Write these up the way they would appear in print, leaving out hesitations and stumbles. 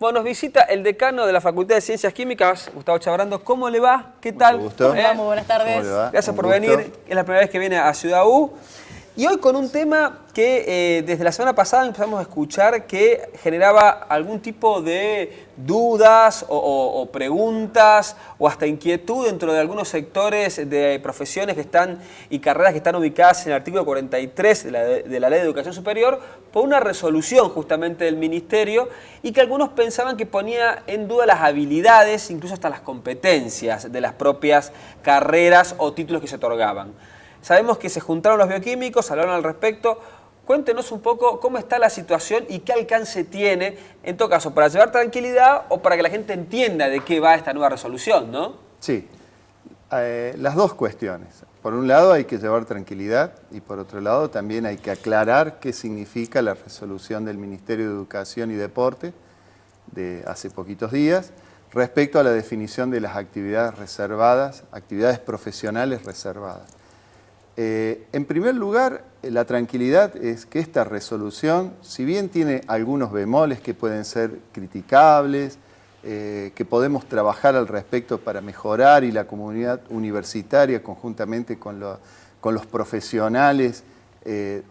Bueno, nos visita el decano de la Facultad de Ciencias Químicas, Gustavo Chabrando. ¿Cómo le va? ¿Qué tal? Mucho gusto. Muy buenas tardes. ¿Cómo le va? Gracias por gusto. venir. Es la primera vez que viene a Ciudad U. Y hoy con un tema que desde la semana pasada empezamos a escuchar que generaba algún tipo de dudas o preguntas o hasta inquietud dentro de algunos sectores de profesiones que están y carreras que están ubicadas en el artículo 43 de la Ley de Educación Superior por una resolución justamente del Ministerio y que algunos pensaban que ponía en duda las habilidades, incluso hasta las competencias de las propias carreras o títulos que se otorgaban. Sabemos que se juntaron los bioquímicos, hablaron al respecto. Cuéntenos un poco cómo está la situación y qué alcance tiene, en todo caso, para llevar tranquilidad o para que la gente entienda de qué va esta nueva resolución, ¿no? Sí, las dos cuestiones. Por un lado hay que llevar tranquilidad y por otro lado también hay que aclarar qué significa la resolución del Ministerio de Educación y Deporte de hace poquitos días respecto a la definición de las actividades reservadas, actividades profesionales reservadas. En primer lugar, la tranquilidad es que esta resolución, si bien tiene algunos bemoles que pueden ser criticables, que podemos trabajar al respecto para mejorar y la comunidad universitaria conjuntamente con los profesionales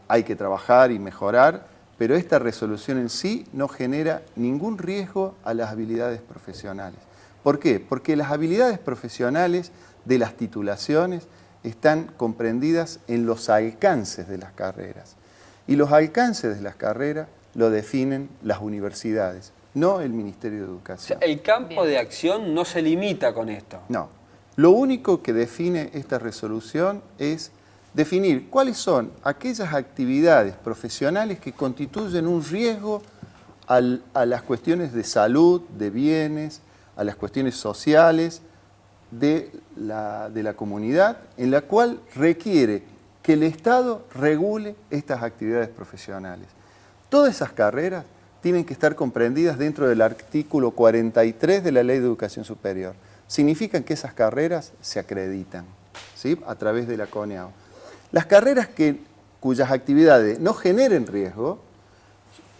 hay que trabajar y mejorar, pero esta resolución en sí no genera ningún riesgo a las habilidades profesionales. ¿Por qué? Porque las habilidades profesionales de las titulaciones están comprendidas en los alcances de las carreras. Y los alcances de las carreras lo definen las universidades, no el Ministerio de Educación. O sea, el campo de acción no se limita con esto. No. Lo único que define esta resolución es definir cuáles son aquellas actividades profesionales que constituyen un riesgo a las cuestiones de salud, de bienes, a las cuestiones sociales, de la comunidad, en la cual requiere que el Estado regule estas actividades profesionales. Todas esas carreras tienen que estar comprendidas dentro del artículo 43 de la Ley de Educación Superior. Significan que esas carreras se acreditan, ¿sí?, a través de la CONEAU. Las carreras cuyas actividades no generen riesgo,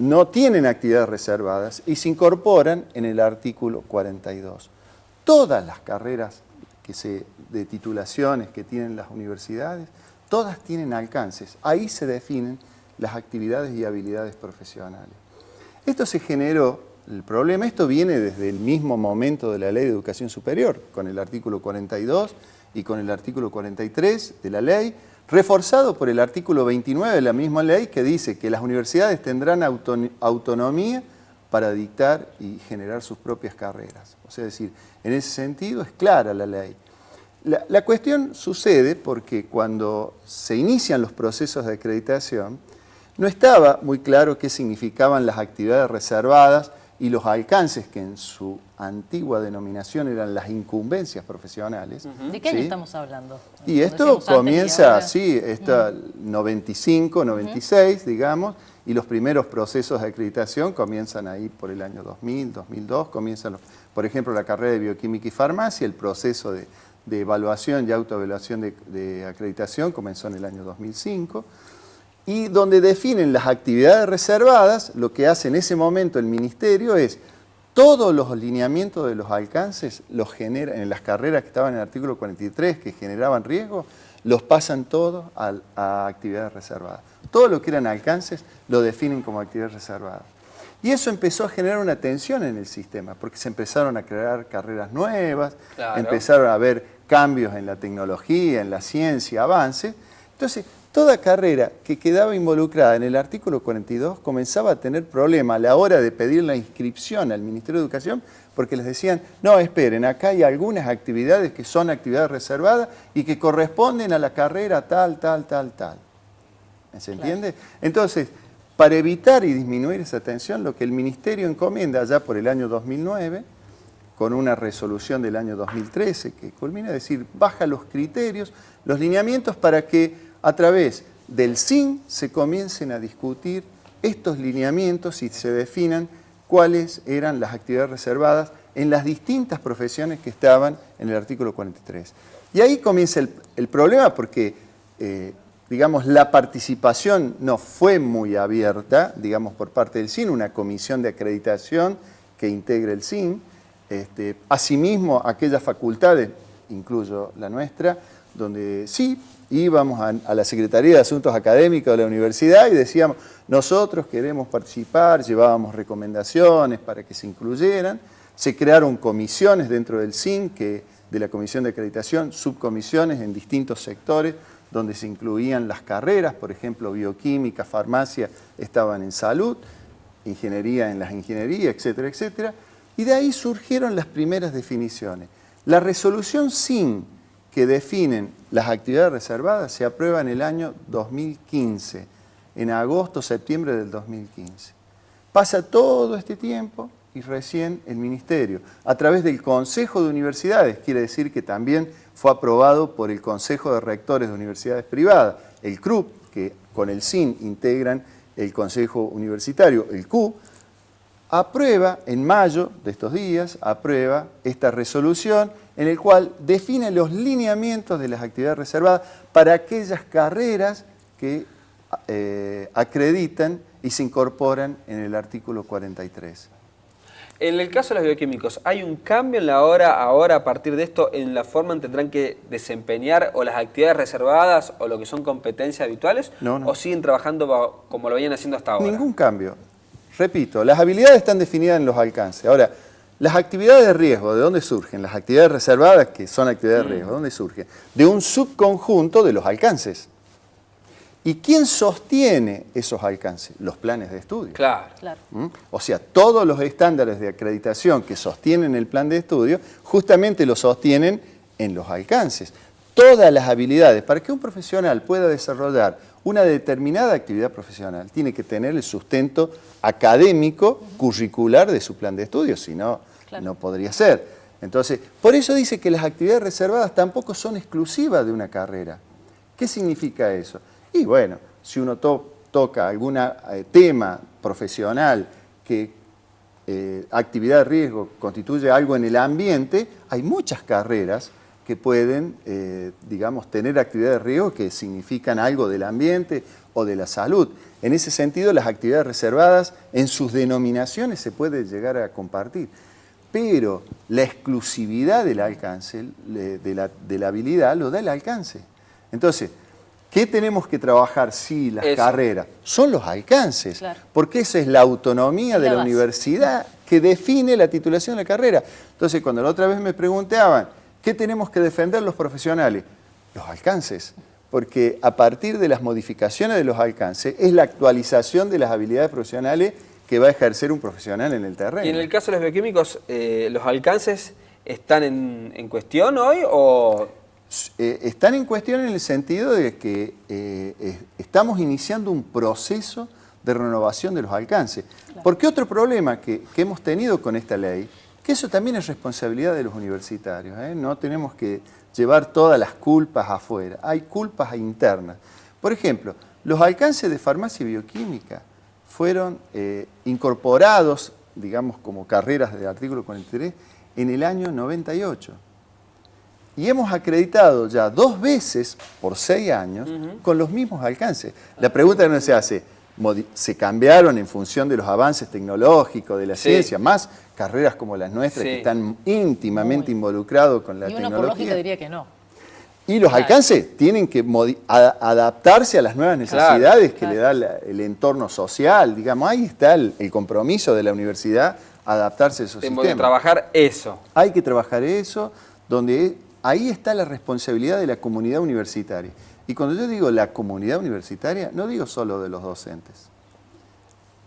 no tienen actividades reservadas y se incorporan en el artículo 42. Todas las carreras de titulaciones que tienen las universidades, todas tienen alcances. Ahí se definen las actividades y habilidades profesionales. Esto se generó, el problema, esto viene desde el mismo momento de la Ley de Educación Superior, con el artículo 42 y con el artículo 43 de la ley, reforzado por el artículo 29 de la misma ley que dice que las universidades tendrán autonomía para dictar y generar sus propias carreras. O sea, es decir, en ese sentido es clara la ley. La cuestión sucede porque cuando se inician los procesos de acreditación, no estaba muy claro qué significaban las actividades reservadas y los alcances que en su antigua denominación eran las incumbencias profesionales. ¿De qué año ¿sí? estamos hablando? Y esto comienza así, 95, 96, digamos, y los primeros procesos de acreditación comienzan ahí por el año 2000, 2002, comienzan, por ejemplo, la carrera de bioquímica y farmacia, el proceso de evaluación y autoevaluación de acreditación comenzó en el año 2005, y donde definen las actividades reservadas, lo que hace en ese momento el Ministerio es todos los lineamientos de los alcances los genera en las carreras que estaban en el artículo 43 que generaban riesgo, los pasan todos a actividades reservadas. Todo lo que eran alcances lo definen como actividades reservadas. Y eso empezó a generar una tensión en el sistema, porque se empezaron a crear carreras nuevas, claro, empezaron a haber cambios en la tecnología, en la ciencia, avances. Entonces, toda carrera que quedaba involucrada en el artículo 42 comenzaba a tener problemas a la hora de pedir la inscripción al Ministerio de Educación, porque les decían, no, esperen, acá hay algunas actividades que son actividades reservadas y que corresponden a la carrera tal. ¿Se entiende? Claro. Entonces, para evitar y disminuir esa tensión, lo que el Ministerio encomienda ya por el año 2009, con una resolución del año 2013, que culmina, es decir, baja los criterios, los lineamientos para que a través del SIN se comiencen a discutir estos lineamientos y se definan cuáles eran las actividades reservadas en las distintas profesiones que estaban en el artículo 43. Y ahí comienza el problema porque, digamos, la participación no fue muy abierta, digamos, por parte del SIN, una comisión de acreditación que integre el SIN. Asimismo, aquellas facultades, incluyo la nuestra, donde sí íbamos a la Secretaría de Asuntos Académicos de la universidad y decíamos, nosotros queremos participar, llevábamos recomendaciones para que se incluyeran. Se crearon comisiones dentro del SIN, de la Comisión de Acreditación, subcomisiones en distintos sectores, donde se incluían las carreras, por ejemplo, bioquímica, farmacia, estaban en salud, ingeniería en las ingenierías, etcétera, etcétera. Y de ahí surgieron las primeras definiciones. La resolución SIN que definen las actividades reservadas se aprueba en el año 2015, en agosto, septiembre del 2015. Pasa todo este tiempo y recién el Ministerio, a través del Consejo de Universidades, quiere decir que también fue aprobado por el Consejo de Rectores de Universidades Privadas, el CRUP, que con el SIN integran el Consejo Universitario, el CU, aprueba en mayo de estos días, aprueba esta resolución en el cual define los lineamientos de las actividades reservadas para aquellas carreras que acreditan y se incorporan en el artículo 43. En el caso de los bioquímicos, ¿hay un cambio en la hora, ahora, a partir de esto, en la forma en que tendrán que desempeñar o las actividades reservadas o lo que son competencias habituales? No. ¿O siguen trabajando como lo venían haciendo hasta ahora? Ningún cambio. Repito, las habilidades están definidas en los alcances. Ahora, las actividades de riesgo, ¿de dónde surgen? Las actividades reservadas, que son actividades de riesgo, ¿de dónde surgen? De un subconjunto de los alcances. ¿Y quién sostiene esos alcances? Los planes de estudio. Claro. O sea, todos los estándares de acreditación que sostienen el plan de estudio, justamente lo sostienen en los alcances. Todas las habilidades, para que un profesional pueda desarrollar una determinada actividad profesional, tiene que tener el sustento académico, curricular de su plan de estudio, si no, no podría ser. Entonces, por eso dice que las actividades reservadas tampoco son exclusivas de una carrera. ¿Qué significa eso? Y bueno, si uno toca algún tema profesional que actividad de riesgo constituye algo en el ambiente, hay muchas carreras que pueden, digamos, tener actividades de riesgo que significan algo del ambiente o de la salud. En ese sentido, las actividades reservadas en sus denominaciones se puede llegar a compartir. Pero la exclusividad del alcance, de la habilidad, lo da el alcance. Entonces, ¿qué tenemos que trabajar? Sí, las carreras. Son los alcances, porque esa es la autonomía de la universidad que define la titulación de la carrera. Entonces, cuando la otra vez me preguntaban, ¿qué tenemos que defender los profesionales? Los alcances, porque a partir de las modificaciones de los alcances es la actualización de las habilidades profesionales que va a ejercer un profesional en el terreno. Y en el caso de los bioquímicos, ¿los alcances están en cuestión hoy o...? Están en cuestión en el sentido de que estamos iniciando un proceso de renovación de los alcances. Porque otro problema que hemos tenido con esta ley, que eso también es responsabilidad de los universitarios, no tenemos que llevar todas las culpas afuera, hay culpas internas. Por ejemplo, los alcances de farmacia y bioquímica fueron incorporados, digamos, como carreras del artículo 43 en el año 98. Y hemos acreditado ya 2 veces por 6 años con los mismos alcances. La pregunta que uno se hace, ¿se cambiaron en función de los avances tecnológicos, de la ciencia? Más carreras como las nuestras que están íntimamente involucrados con la tecnología. Y uno por lógica diría que no. Y los alcances tienen que adaptarse a las nuevas necesidades que le da el entorno social. Digamos, ahí está el compromiso de la universidad, adaptarse a esos sistemas. Tenemos que trabajar eso. Hay que trabajar eso, donde ahí está la responsabilidad de la comunidad universitaria. Y cuando yo digo la comunidad universitaria, no digo solo de los docentes.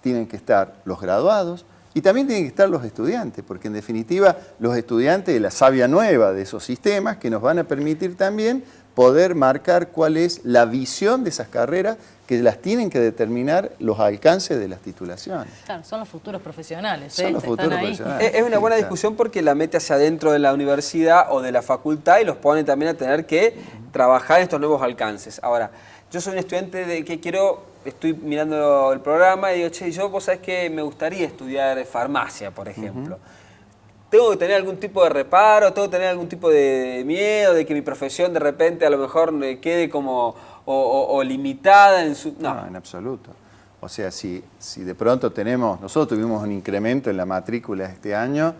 Tienen que estar los graduados y también tienen que estar los estudiantes, porque en definitiva los estudiantes de la savia nueva de esos sistemas que nos van a permitir también poder marcar cuál es la visión de esas carreras que las tienen que determinar los alcances de las titulaciones. Claro, son los futuros profesionales. Son los futuros profesionales. Es una buena discusión porque la mete hacia adentro de la universidad o de la facultad y los pone también a tener que trabajar en estos nuevos alcances. Ahora, yo soy un estudiante de que estoy mirando el programa y digo, che, vos sabés que me gustaría estudiar farmacia, por ejemplo. ¿Tengo que tener algún tipo de reparo? ¿Tengo que tener algún tipo de miedo de que mi profesión de repente a lo mejor me quede como o limitada en su...? No, en absoluto. O sea, si de pronto nosotros tuvimos un incremento en la matrícula este año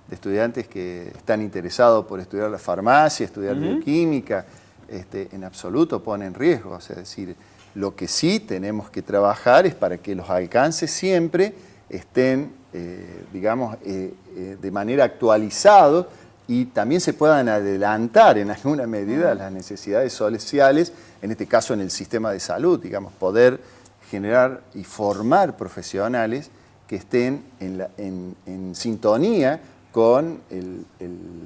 de estudiantes que están interesados por estudiar la farmacia, estudiar bioquímica, en absoluto pone en riesgo. O sea, es decir, lo que sí tenemos que trabajar es para que los alcances siempre estén, digamos, de manera actualizados y también se puedan adelantar en alguna medida a las necesidades sociales, en este caso en el sistema de salud, digamos, poder generar y formar profesionales que estén en sintonía con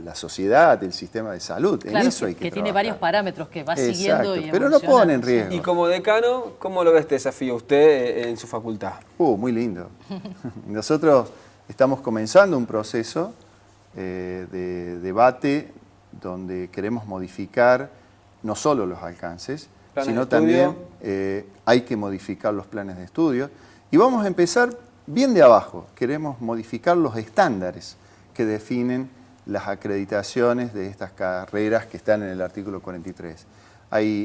la sociedad, el sistema de salud. Claro, en eso hay que tiene trabajar. varios parámetros que va siguiendo y pero no pone en riesgo. Y como decano, ¿cómo lo ve este desafío usted en su facultad? Muy lindo. Nosotros estamos comenzando un proceso de debate donde queremos modificar no solo los alcances, sino también hay que modificar los planes de estudio. Y vamos a empezar bien de abajo. Queremos modificar los estándares que definen las acreditaciones de estas carreras que están en el artículo 43.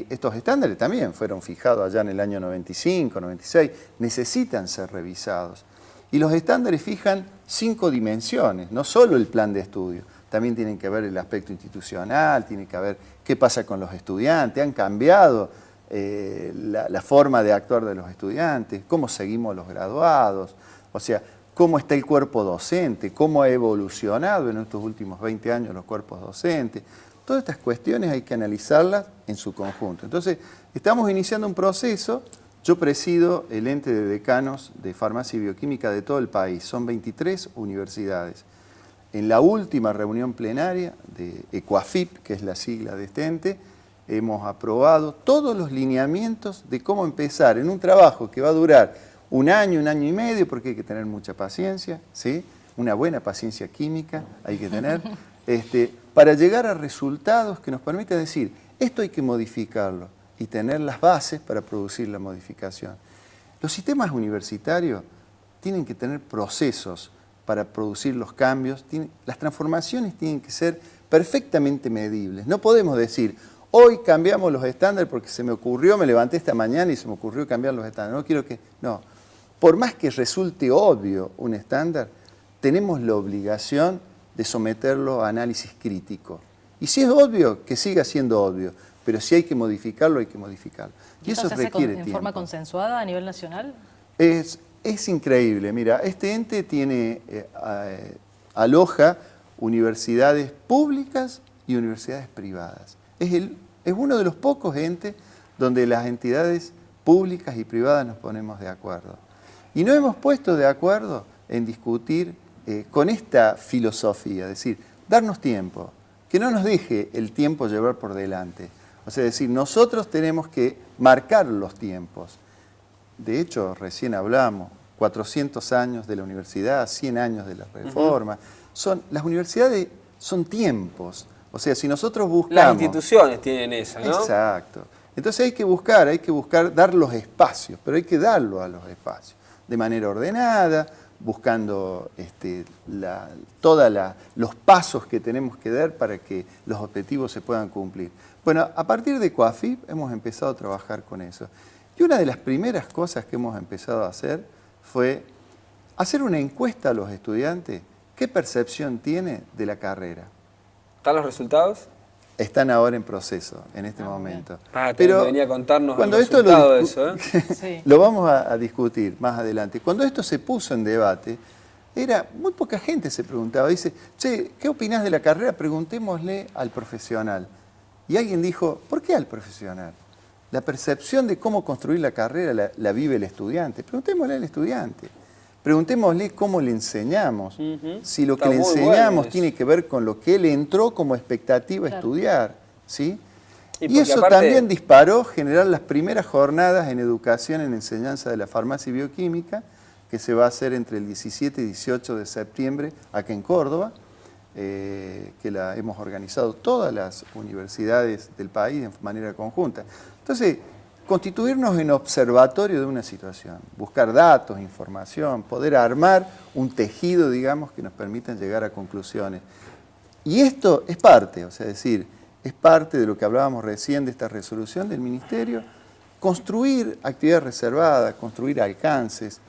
Estos estándares también fueron fijados allá en el año 95, 96, necesitan ser revisados. Y los estándares fijan 5 dimensiones, no solo el plan de estudio, también tienen que ver el aspecto institucional, tiene que ver qué pasa con los estudiantes, han cambiado la forma de actuar de los estudiantes, cómo seguimos los graduados, o sea, cómo está el cuerpo docente, cómo ha evolucionado en estos últimos 20 años los cuerpos docentes. Todas estas cuestiones hay que analizarlas en su conjunto. Entonces, estamos iniciando un proceso. Yo presido el ente de decanos de farmacia y bioquímica de todo el país. Son 23 universidades. En la última reunión plenaria de ECUAFIP, que es la sigla de este ente, hemos aprobado todos los lineamientos de cómo empezar en un trabajo que va a durar un año y medio, porque hay que tener mucha paciencia, ¿sí? Una buena paciencia química hay que tener, para llegar a resultados que nos permitan decir, esto hay que modificarlo y tener las bases para producir la modificación. Los sistemas universitarios tienen que tener procesos para producir los cambios, las transformaciones tienen que ser perfectamente medibles. No podemos decir, hoy cambiamos los estándares porque se me ocurrió, me levanté esta mañana y se me ocurrió cambiar los estándares. No. Por más que resulte obvio un estándar, tenemos la obligación de someterlo a análisis crítico. Y si es obvio, que siga siendo obvio, pero si hay que modificarlo, hay que modificarlo. Y eso requiere tiempo. ¿En forma consensuada a nivel nacional? Es increíble. Mira, este ente aloja universidades públicas y universidades privadas. Es uno de los pocos entes donde las entidades públicas y privadas nos ponemos de acuerdo. Y nos hemos puesto de acuerdo en discutir con esta filosofía, es decir, darnos tiempo, que no nos deje el tiempo llevar por delante. O sea, es decir, nosotros tenemos que marcar los tiempos. De hecho, recién hablamos, 400 años de la universidad, 100 años de la reforma. Las universidades son tiempos. O sea, si nosotros buscamos... Las instituciones tienen eso, ¿no? Exacto. Entonces hay que buscar dar los espacios, pero hay que darlo a los espacios, de manera ordenada, buscando todos los pasos que tenemos que dar para que los objetivos se puedan cumplir. Bueno, a partir de ECUAFIP hemos empezado a trabajar con eso. Y una de las primeras cosas que hemos empezado a hacer fue hacer una encuesta a los estudiantes, qué percepción tiene de la carrera. ¿Están los resultados? Están ahora en proceso, en este momento. Pero venía a contarnos cuando el resultado de eso. Sí. Lo vamos a discutir más adelante. Cuando esto se puso en debate, muy poca gente se preguntaba. Dice, che, ¿qué opinás de la carrera? Preguntémosle al profesional. Y alguien dijo, ¿por qué al profesional? La percepción de cómo construir la carrera la vive el estudiante. Preguntémosle al estudiante. Preguntémosle cómo le enseñamos, si lo que le enseñamos tiene que ver con lo que él entró como expectativa a estudiar, ¿sí? Y eso también disparó generar las primeras jornadas en educación en enseñanza de la farmacia y bioquímica, que se va a hacer entre el 17 y 18 de septiembre acá en Córdoba, que la hemos organizado todas las universidades del país de manera conjunta. Entonces, constituirnos en observatorio de una situación, buscar datos, información, poder armar un tejido, digamos, que nos permitan llegar a conclusiones. Y esto es parte, o sea, es parte de lo que hablábamos recién de esta resolución del Ministerio, construir actividad reservada, construir alcances,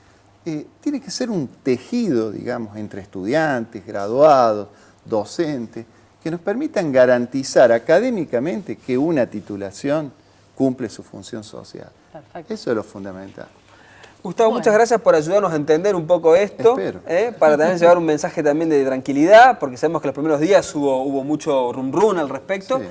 tiene que ser un tejido, digamos, entre estudiantes, graduados, docentes, que nos permitan garantizar académicamente que una titulación cumple su función social. Perfecto. Eso es lo fundamental. Gustavo, muchas gracias por ayudarnos a entender un poco esto, Espero. para también llevar un mensaje también de tranquilidad, porque sabemos que los primeros días hubo mucho rum al respecto. Sí.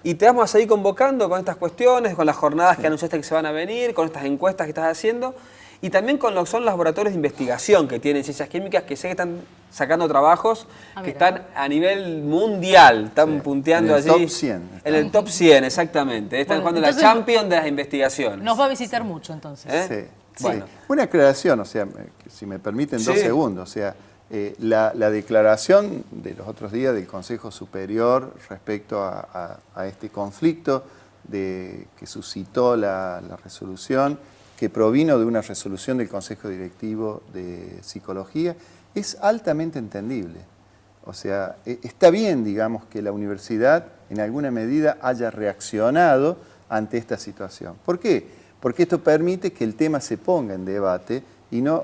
Y te vamos a seguir convocando con estas cuestiones, con las jornadas que anunciaste que se van a venir, con estas encuestas que estás haciendo, y también con lo que son los laboratorios de investigación que tienen ciencias químicas, que sé que están sacando trabajos que están a nivel mundial, están punteando allí. En el top 100. En el top 100, exactamente. Están jugando la Champions de las investigaciones. Nos va a visitar mucho entonces. Sí. Bueno. Una aclaración, o sea, si me permiten 2 segundos, o sea, la declaración de los otros días del Consejo Superior respecto a este conflicto que suscitó la resolución, que provino de una resolución del Consejo Directivo de Psicología, es altamente entendible. O sea, está bien, digamos, que la universidad en alguna medida haya reaccionado ante esta situación. ¿Por qué? Porque esto permite que el tema se ponga en debate y no,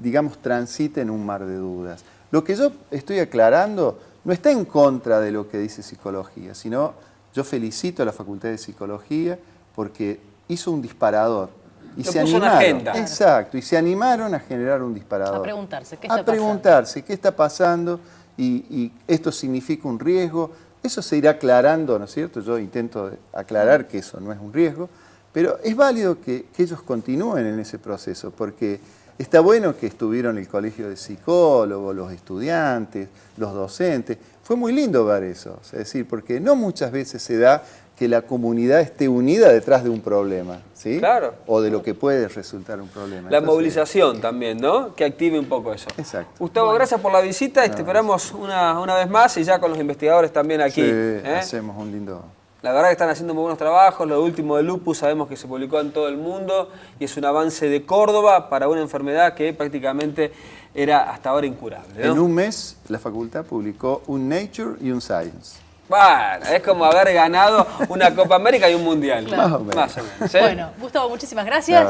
digamos, transite en un mar de dudas. Lo que yo estoy aclarando no está en contra de lo que dice psicología, sino yo felicito a la Facultad de Psicología porque hizo un disparador. Y Lo se puso en animaron, agenda. exacto, y se animaron a generar un disparador. A preguntarse, ¿qué está pasando? A preguntarse, ¿qué está pasando? Y esto significa un riesgo. Eso se irá aclarando, ¿no es cierto? Yo intento aclarar que eso no es un riesgo, pero es válido que ellos continúen en ese proceso, porque está bueno que estuvieron el colegio de psicólogos, los estudiantes, los docentes. Fue muy lindo ver eso, es decir, porque no muchas veces se da que la comunidad esté unida detrás de un problema, ¿sí? Claro. O de lo que puede resultar un problema. La Entonces, movilización también, ¿no? Que active un poco eso. Exacto. Gustavo, gracias por la visita y te esperamos una vez más y ya con los investigadores también aquí. Sí, hacemos un lindo... La verdad que están haciendo muy buenos trabajos. Lo último de lupus sabemos que se publicó en todo el mundo y es un avance de Córdoba para una enfermedad que prácticamente era hasta ahora incurable, ¿no? En un mes la facultad publicó un Nature y un Science. Bueno, es como haber ganado una Copa América y un Mundial. Claro. Más o menos. Más o menos, ¿eh? Bueno, Gustavo, muchísimas gracias.